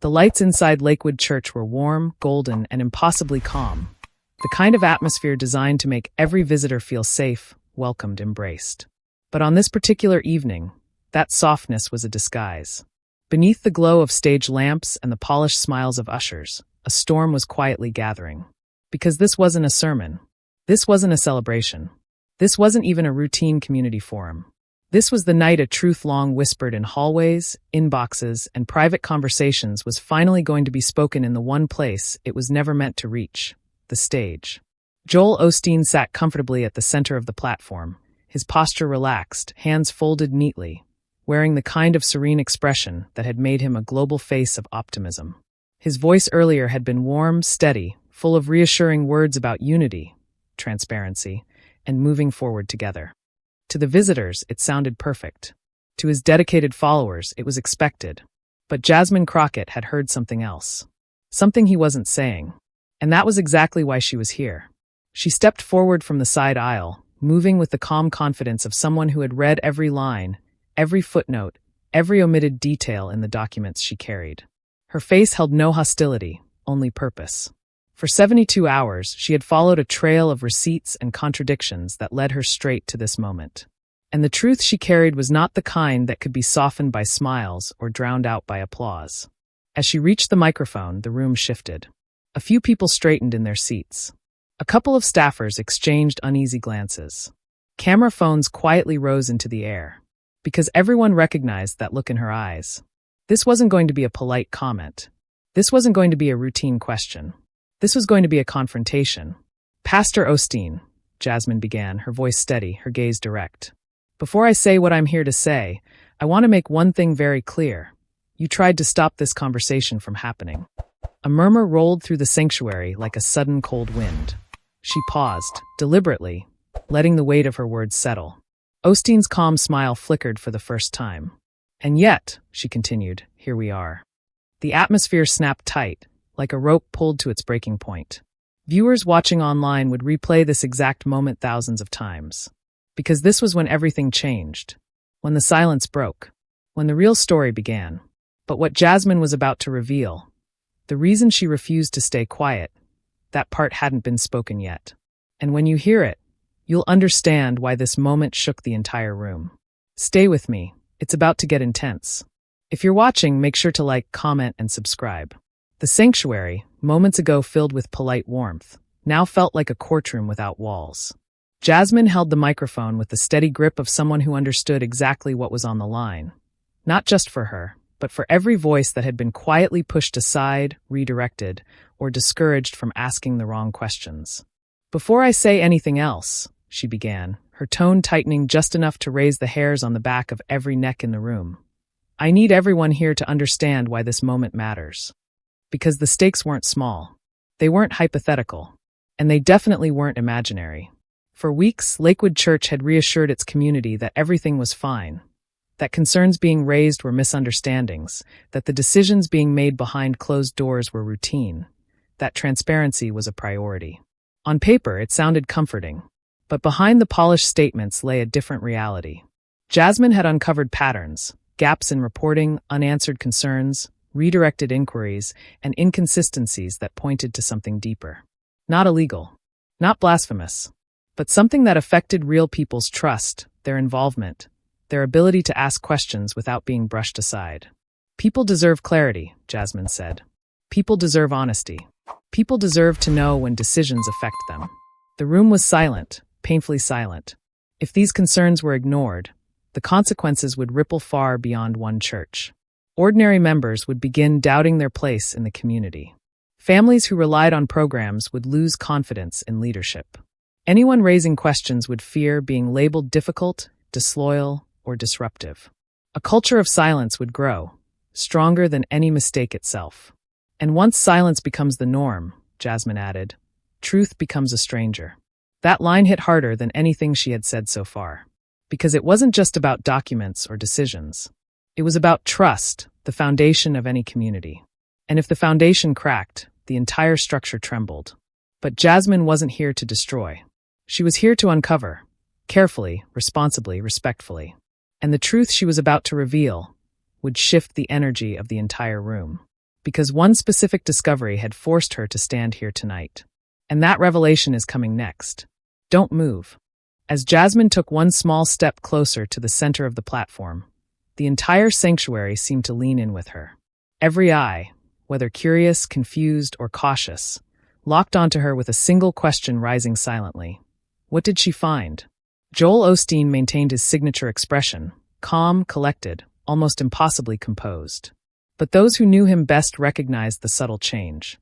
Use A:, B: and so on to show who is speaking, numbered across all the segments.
A: The lights inside Lakewood Church were warm, golden, and impossibly calm. The kind of atmosphere designed to make every visitor feel safe, welcomed, embraced. But on this particular evening, that softness was a disguise. Beneath the glow of stage lamps and the polished smiles of ushers, a storm was quietly gathering. Because this wasn't a sermon. This wasn't a celebration. This wasn't even a routine community forum. This was the night a truth long whispered in hallways, inboxes, and private conversations was finally going to be spoken in the one place it was never meant to reach, the stage. Joel Osteen sat comfortably at the center of the platform, his posture relaxed, hands folded neatly, wearing the kind of serene expression that had made him a global face of optimism. His voice earlier had been warm, steady, full of reassuring words about unity, transparency, and moving forward together. To the visitors, it sounded perfect. To his dedicated followers, it was expected. But Jasmine Crockett had heard something else. Something he wasn't saying. And that was exactly why she was here. She stepped forward from the side aisle, moving with the calm confidence of someone who had read every line, every footnote, every omitted detail in the documents she carried. Her face held no hostility, only purpose. For 72 hours, she had followed a trail of receipts and contradictions that led her straight to this moment. And the truth she carried was not the kind that could be softened by smiles or drowned out by applause. As she reached the microphone, the room shifted. A few people straightened in their seats. A couple of staffers exchanged uneasy glances. Camera phones quietly rose into the air. Because everyone recognized that look in her eyes. This wasn't going to be a polite comment. This wasn't going to be a routine question. This was going to be a confrontation. Pastor Osteen, Jasmine began, her voice steady, her gaze direct. Before I say what I'm here to say, I want to make one thing very clear. You tried to stop this conversation from happening. A murmur rolled through the sanctuary like a sudden cold wind. She paused, deliberately, letting the weight of her words settle. Osteen's calm smile flickered for the first time. And yet, she continued, here we are. The atmosphere snapped tight, like a rope pulled to its breaking point. Viewers watching online would replay this exact moment thousands of times. Because this was when everything changed. When the silence broke. When the real story began. But what Jasmine was about to reveal, the reason she refused to stay quiet, that part hadn't been spoken yet. And when you hear it, you'll understand why this moment shook the entire room. Stay with me. It's about to get intense. If you're watching, make sure to like, comment, and subscribe. The sanctuary, moments ago filled with polite warmth, now felt like a courtroom without walls. Jasmine held the microphone with the steady grip of someone who understood exactly what was on the line. Not just for her, but for every voice that had been quietly pushed aside, redirected, or discouraged from asking the wrong questions. Before I say anything else, she began, her tone tightening just enough to raise the hairs on the back of every neck in the room. I need everyone here to understand why this moment matters. Because the stakes weren't small. They weren't hypothetical. And they definitely weren't imaginary. For weeks, Lakewood Church had reassured its community that everything was fine. That concerns being raised were misunderstandings. That the decisions being made behind closed doors were routine. That transparency was a priority. On paper, it sounded comforting. But behind the polished statements lay a different reality. Jasmine had uncovered patterns, gaps in reporting, unanswered concerns, redirected inquiries, and inconsistencies that pointed to something deeper. Not illegal, not blasphemous, but something that affected real people's trust, their involvement, their ability to ask questions without being brushed aside. People deserve clarity, Jasmine said. People deserve honesty. People deserve to know when decisions affect them. The room was silent, painfully silent. If these concerns were ignored, the consequences would ripple far beyond one church. Ordinary members would begin doubting their place in the community. Families who relied on programs would lose confidence in leadership. Anyone raising questions would fear being labeled difficult, disloyal, or disruptive. A culture of silence would grow, stronger than any mistake itself. And once silence becomes the norm, Jasmine added, truth becomes a stranger. That line hit harder than anything she had said so far. Because it wasn't just about documents or decisions. It was about trust, the foundation of any community. And if the foundation cracked, the entire structure trembled. But Jasmine wasn't here to destroy. She was here to uncover, carefully, responsibly, respectfully. And the truth she was about to reveal would shift the energy of the entire room. because one specific discovery had forced her to stand here tonight. And that revelation is coming next. Don't move. As Jasmine took one small step closer to the center of the platform, the entire sanctuary seemed to lean in with her. Every eye, whether curious, confused, or cautious, locked onto her with a single question rising silently. What did she find? Joel Osteen maintained his signature expression, calm, collected, almost impossibly composed. But those who knew him best recognized the subtle change.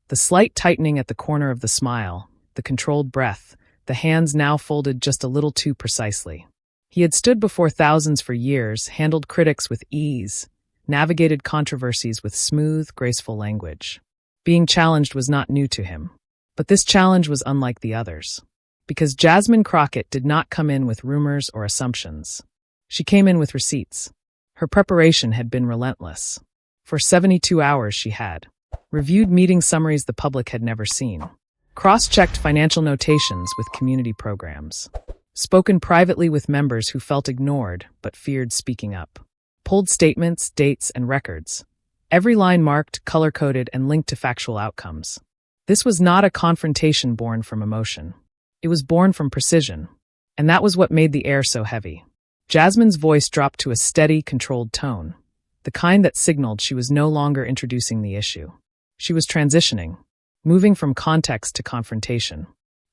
A: The slight tightening at the corner of the smile, the controlled breath, the hands now folded just a little too precisely. He had stood before thousands for years, handled critics with ease, navigated controversies with smooth, graceful language. Being challenged was not new to him. But this challenge was unlike the others. Because Jasmine Crockett did not come in with rumors or assumptions. She came in with receipts. Her preparation had been relentless. For 72 hours she had reviewed meeting summaries the public had never seen, cross-checked financial notations with community programs, spoken privately with members who felt ignored but feared speaking up, pulled statements, dates, and records, every line marked, color-coded, and linked to factual outcomes. This was not a confrontation born from emotion. It was born from precision, and that was what made the air so heavy. Jasmine's voice dropped to a steady, controlled tone, the kind that signaled she was no longer introducing the issue. She was transitioning, moving from context to confrontation.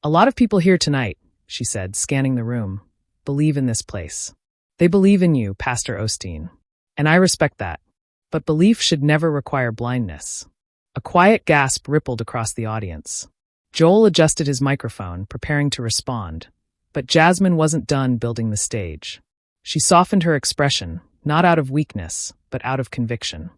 A: A lot of people here tonight, she said, scanning the room, believe in this place. They believe in you, Pastor Osteen. And I respect that. But belief should never require blindness. A quiet gasp rippled across the audience. Joel adjusted his microphone, preparing to respond. But Jasmine wasn't done building the stage. She softened her expression, not out of weakness, but out of conviction.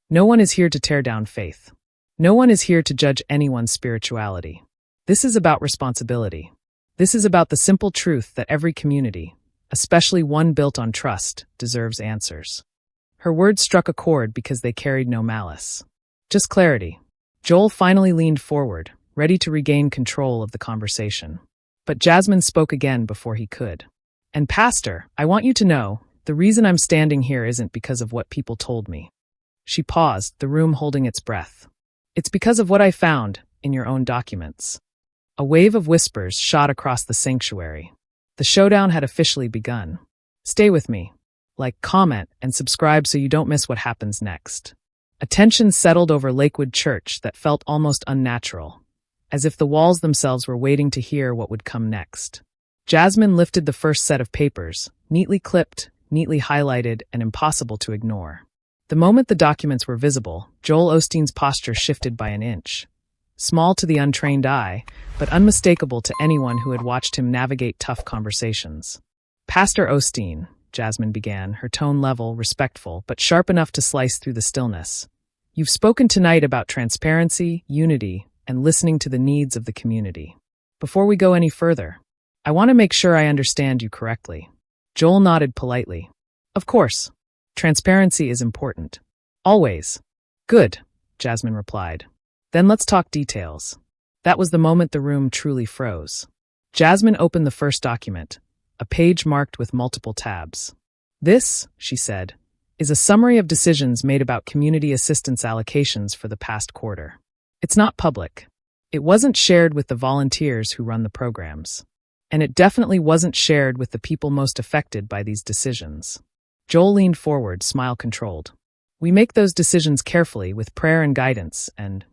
A: No one is here to tear down faith. No one is here to judge anyone's spirituality. This is about responsibility. This is about the simple truth that every community, especially one built on trust, deserves answers. Her words struck a chord because they carried no malice. Just clarity. Joel finally leaned forward, ready to regain control of the conversation. But Jasmine spoke again before he could. And Pastor, I want you to know, the reason I'm standing here isn't because of what people told me. She paused, the room holding its breath. It's because of what I found in your own documents. A wave of whispers shot across the sanctuary. The showdown had officially begun. Stay with me. Like, comment, and subscribe so you don't miss what happens next. A tension settled over Lakewood Church that felt almost unnatural, as if the walls themselves were waiting to hear what would come next. Jasmine lifted the first set of papers, neatly clipped, neatly highlighted, and impossible to ignore. The moment the documents were visible, Joel Osteen's posture shifted by an inch. Small to the untrained eye, but unmistakable to anyone who had watched him navigate tough conversations. Pastor Osteen, Jasmine began, her tone level, respectful, but sharp enough to slice through the stillness. You've spoken tonight about transparency, unity, and listening to the needs of the community. Before we go any further, I want to make sure I understand you correctly. Joel nodded politely. Of course. Transparency is important. Always. Good, Jasmine replied. Then let's talk details. That was the moment the room truly froze. Jasmine opened the first document, a page marked with multiple tabs. This, she said, is a summary of decisions made about community assistance allocations for the past quarter. It's not public. It wasn't shared with the volunteers who run the programs. And it definitely wasn't shared with the people most affected by these decisions. Joel leaned forward, smile controlled. We make those decisions carefully with prayer and guidance, and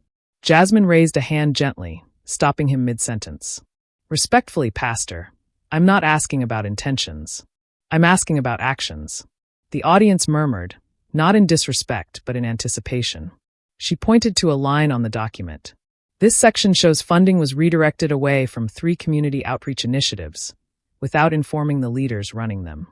A: Jasmine raised a hand gently, stopping him mid-sentence. Respectfully, Pastor, I'm not asking about intentions. I'm asking about actions. The audience murmured, not in disrespect, but in anticipation. She pointed to a line on the document. This section shows funding was redirected away from 3 community outreach initiatives, without informing the leaders running them.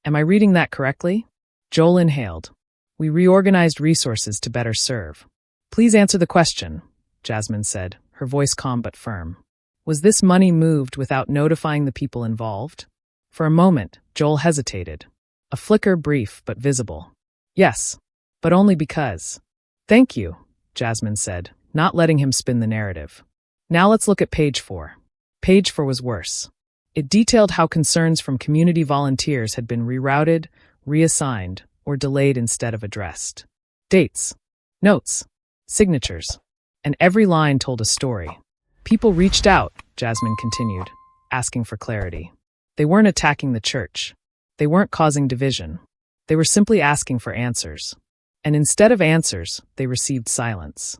A: Am I reading that correctly? Joel inhaled. We reorganized resources to better serve. Please answer the question, Jasmine said, her voice calm but firm. Was this money moved without notifying the people involved? For a moment, Joel hesitated. A flicker brief but visible. Yes, but only because. Thank you, Jasmine said, not letting him spin the narrative. Now let's look at page 4. Page 4 was worse. It detailed how concerns from community volunteers had been rerouted, reassigned, or delayed instead of addressed. Dates. Notes. signatures. And every line told a story. People reached out, Jasmine continued, asking for clarity. They weren't attacking the church. They weren't causing division. They were simply asking for answers. And instead of answers, they received silence.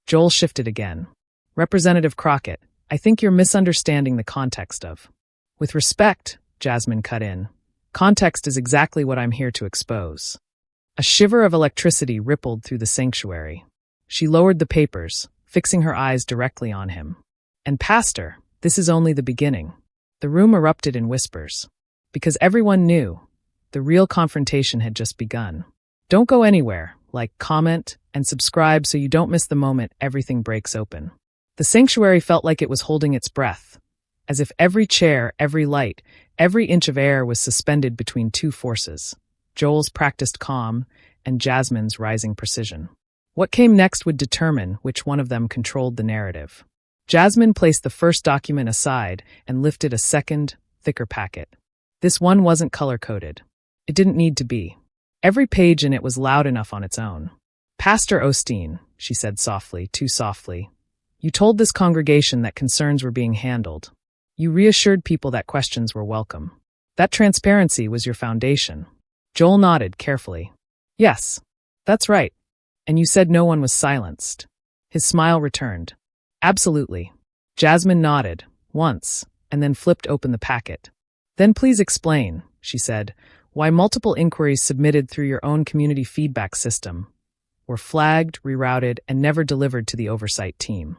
A: Joel shifted again. Representative Crockett, I think you're misunderstanding the context of. With respect, Jasmine cut in. Context is exactly what I'm here to expose. A shiver of electricity rippled through the sanctuary. She lowered the papers, fixing her eyes directly on him. And Pastor, this is only the beginning. The room erupted in whispers. Because everyone knew, the real confrontation had just begun. Don't go anywhere, like, comment, and subscribe so you don't miss the moment everything breaks open. The sanctuary felt like it was holding its breath, as if every chair, every light, every inch of air was suspended between two forces, Joel's practiced calm and Jasmine's rising precision. What came next would determine which one of them controlled the narrative. Jasmine placed the first document aside and lifted a second, thicker packet. This one wasn't color-coded. It didn't need to be. Every page in it was loud enough on its own. Pastor Osteen, she said softly, too softly, you told this congregation that concerns were being handled. You reassured people that questions were welcome. That transparency was your foundation. Joel nodded carefully. Yes, that's right. And you said no one was silenced. His smile returned. Absolutely. Jasmine nodded, once, and then flipped open the packet. Then please explain, she said, why multiple inquiries submitted through your own community feedback system were flagged, rerouted, and never delivered to the oversight team.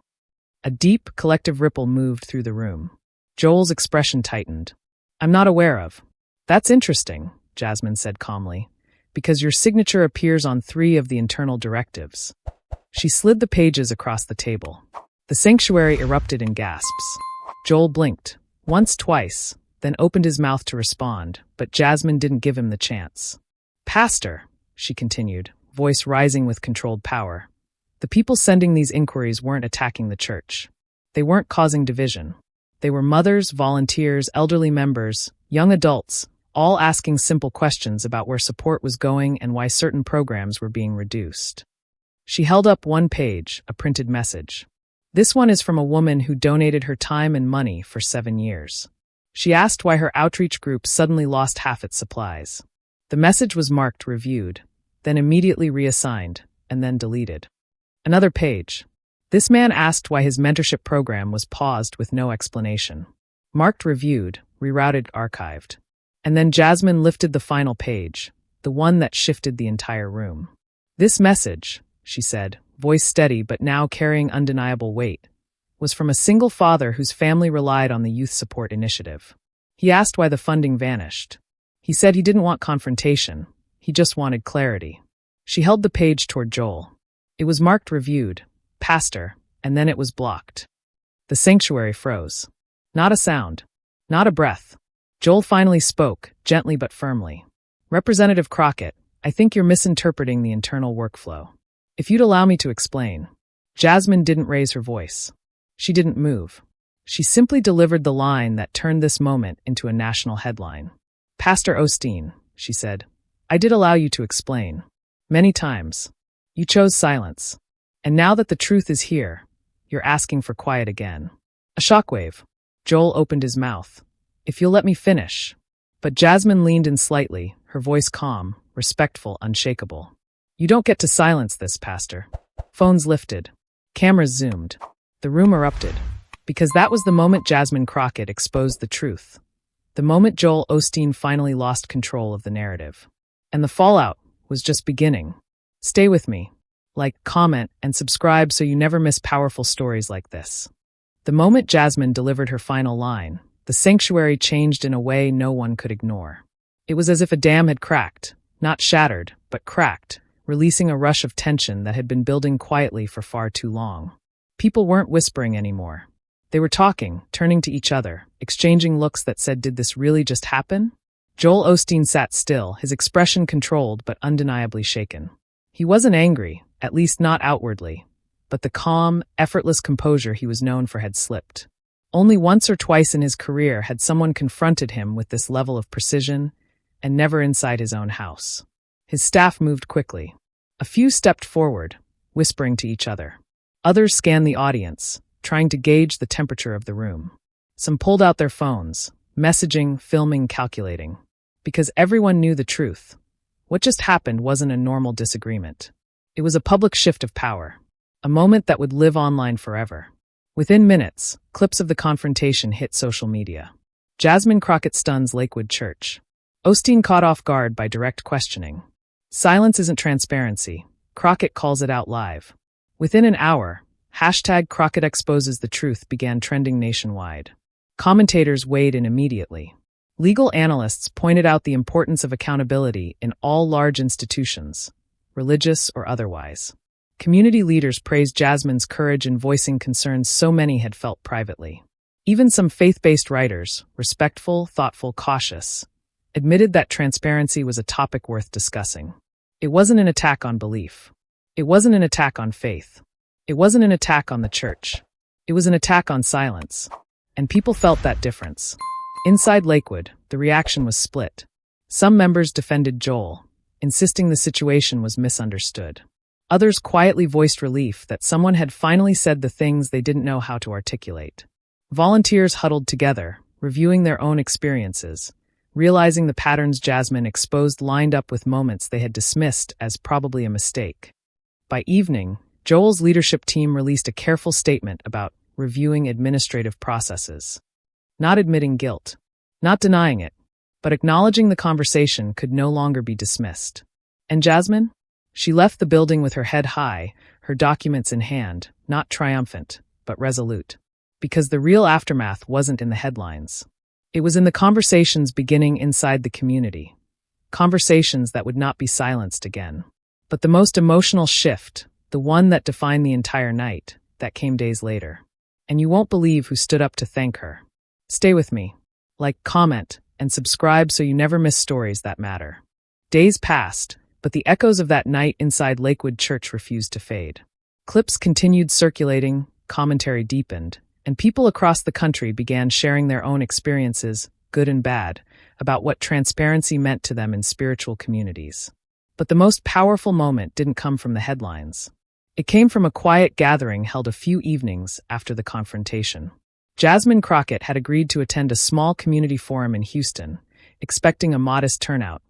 A: A deep, collective ripple moved through the room. Joel's expression tightened. I'm not aware of. That's interesting, Jasmine said calmly, because your signature appears on 3 of the internal directives. She slid the pages across the table. The sanctuary erupted in gasps. Joel blinked, once, twice, then opened his mouth to respond, but Jasmine didn't give him the chance. Pastor, she continued, voice rising with controlled power. The people sending these inquiries weren't attacking the church. They weren't causing division. They were mothers, volunteers, elderly members, young adults, all asking simple questions about where support was going and why certain programs were being reduced. She held up one page, a printed message. This one is from a woman who donated her time and money for 7 years. She asked why her outreach group suddenly lost half its supplies. The message was marked reviewed, then immediately reassigned, and then deleted. Another page. This man asked why his mentorship program was paused with no explanation. Marked reviewed, rerouted, archived. And then Jasmine lifted the final page, the one that shifted the entire room. This message, she said, voice steady but now carrying undeniable weight, was from a single father whose family relied on the youth support initiative. He asked why the funding vanished. He said he didn't want confrontation, he just wanted clarity. She held the page toward Joel. It was marked reviewed, Pastor, and then it was blocked. The sanctuary froze. Not a sound. Not a breath. Joel finally spoke, gently but firmly. Representative Crockett, I think you're misinterpreting the internal workflow. If you'd allow me to explain. Jasmine didn't raise her voice. She didn't move. She simply delivered the line that turned this moment into a national headline. Pastor Osteen, she said, I did allow you to explain. Many times. You chose silence. And now that the truth is here, you're asking for quiet again. A shockwave. Joel opened his mouth. If you'll let me finish. But Jasmine leaned in slightly, her voice calm, respectful, unshakable. You don't get to silence this, Pastor. Phones lifted. Cameras zoomed. The room erupted. Because that was the moment Jasmine Crockett exposed the truth. The moment Joel Osteen finally lost control of the narrative. And the fallout was just beginning. Stay with me. Like, comment, and subscribe so you never miss powerful stories like this. The moment Jasmine delivered her final line, the sanctuary changed in a way no one could ignore. It was as if a dam had cracked, not shattered, but cracked, releasing a rush of tension that had been building quietly for far too long. People weren't whispering anymore. They were talking, turning to each other, exchanging looks that said, did this really just happen? Joel Osteen sat still, his expression controlled but undeniably shaken. He wasn't angry, at least not outwardly, but the calm, effortless composure he was known for had slipped. Only once or twice in his career had someone confronted him with this level of precision, and never inside his own house. His staff moved quickly. A few stepped forward, whispering to each other. Others scanned the audience, trying to gauge the temperature of the room. Some pulled out their phones, messaging, filming, calculating. Because everyone knew the truth. What just happened wasn't a normal disagreement. It was a public shift of power. A moment that would live online forever. Within minutes, clips of the confrontation hit social media. Jasmine Crockett stuns Lakewood Church. Osteen caught off guard by direct questioning. Silence isn't transparency. Crockett calls it out live. Within an hour, #Crockett exposes the truth began trending nationwide. Commentators weighed in immediately. Legal analysts pointed out the importance of accountability in all large institutions, religious or otherwise. Community leaders praised Jasmine's courage in voicing concerns so many had felt privately. Even some faith-based writers, respectful, thoughtful, cautious, admitted that transparency was a topic worth discussing. It wasn't an attack on belief. It wasn't an attack on faith. It wasn't an attack on the church. It was an attack on silence. And people felt that difference. Inside Lakewood, the reaction was split. Some members defended Joel, insisting the situation was misunderstood. Others quietly voiced relief that someone had finally said the things they didn't know how to articulate. Volunteers huddled together, reviewing their own experiences, realizing the patterns Jasmine exposed lined up with moments they had dismissed as probably a mistake. By evening, Joel's leadership team released a careful statement about reviewing administrative processes. Not admitting guilt, not denying it, but acknowledging the conversation could no longer be dismissed. And Jasmine? She left the building with her head high, her documents in hand, not triumphant, but resolute. Because the real aftermath wasn't in the headlines. It was in the conversations beginning inside the community. Conversations that would not be silenced again. But the most emotional shift, the one that defined the entire night, that came days later. And you won't believe who stood up to thank her. Stay with me. Like, comment, and subscribe so you never miss stories that matter. Days passed, but the echoes of that night inside Lakewood Church refused to fade. Clips continued circulating, commentary deepened, and people across the country began sharing their own experiences, good and bad, about what transparency meant to them in spiritual communities. But the most powerful moment didn't come from the headlines. It came from a quiet gathering held a few evenings after the confrontation. Jasmine Crockett had agreed to attend a small community forum in Houston, expecting a modest turnout,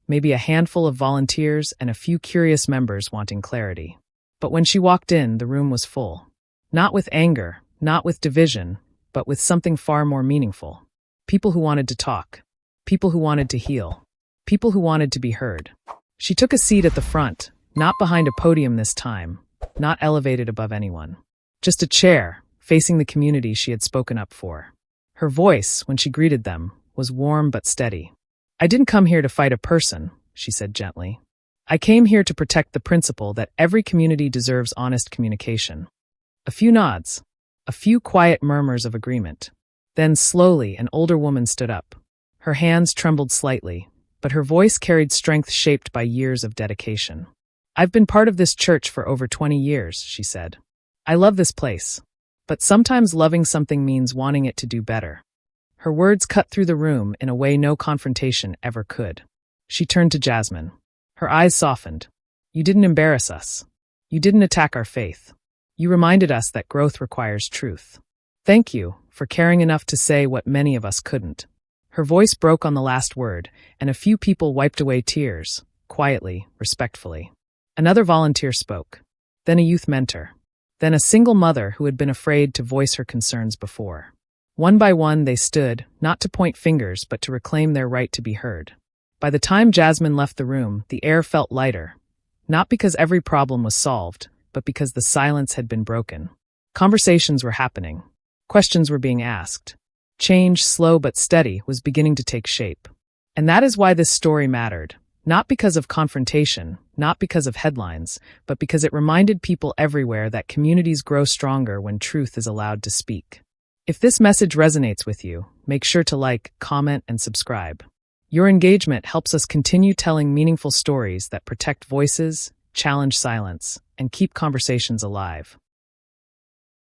A: maybe a handful of volunteers and a few curious members wanting clarity. But when she walked in, the room was full. Not with anger, not with division, but with something far more meaningful. People who wanted to talk. People who wanted to heal. People who wanted to be heard. She took a seat at the front, not behind a podium this time, not elevated above anyone. Just a chair, facing the community she had spoken up for. Her voice, when she greeted them, was warm but steady. "I didn't come here to fight a person," she said gently. "I came here to protect the principle that every community deserves honest communication." A few nods. A few quiet murmurs of agreement. Then slowly an older woman stood up. Her hands trembled slightly, but her voice carried strength shaped by years of dedication. "I've been part of this church for over 20 years, she said. "I love this place. But sometimes loving something means wanting it to do better." Her words cut through the room in a way no confrontation ever could. She turned to Jasmine. Her eyes softened. "You didn't embarrass us. You didn't attack our faith. You reminded us that growth requires truth. Thank you for caring enough to say what many of us couldn't." Her voice broke on the last word, and a few people wiped away tears, quietly, respectfully. Another volunteer spoke. Then a youth mentor. Then a single mother who had been afraid to voice her concerns before. One by one they stood, not to point fingers but to reclaim their right to be heard. By the time Jasmine left the room, the air felt lighter. Not because every problem was solved, but because the silence had been broken. Conversations were happening. Questions were being asked. Change, slow but steady, was beginning to take shape. And that is why this story mattered. Not because of confrontation, not because of headlines, but because it reminded people everywhere that communities grow stronger when truth is allowed to speak. If this message resonates with you, make sure to like, comment, and subscribe. Your engagement helps us continue telling meaningful stories that protect voices, challenge silence, and keep conversations alive.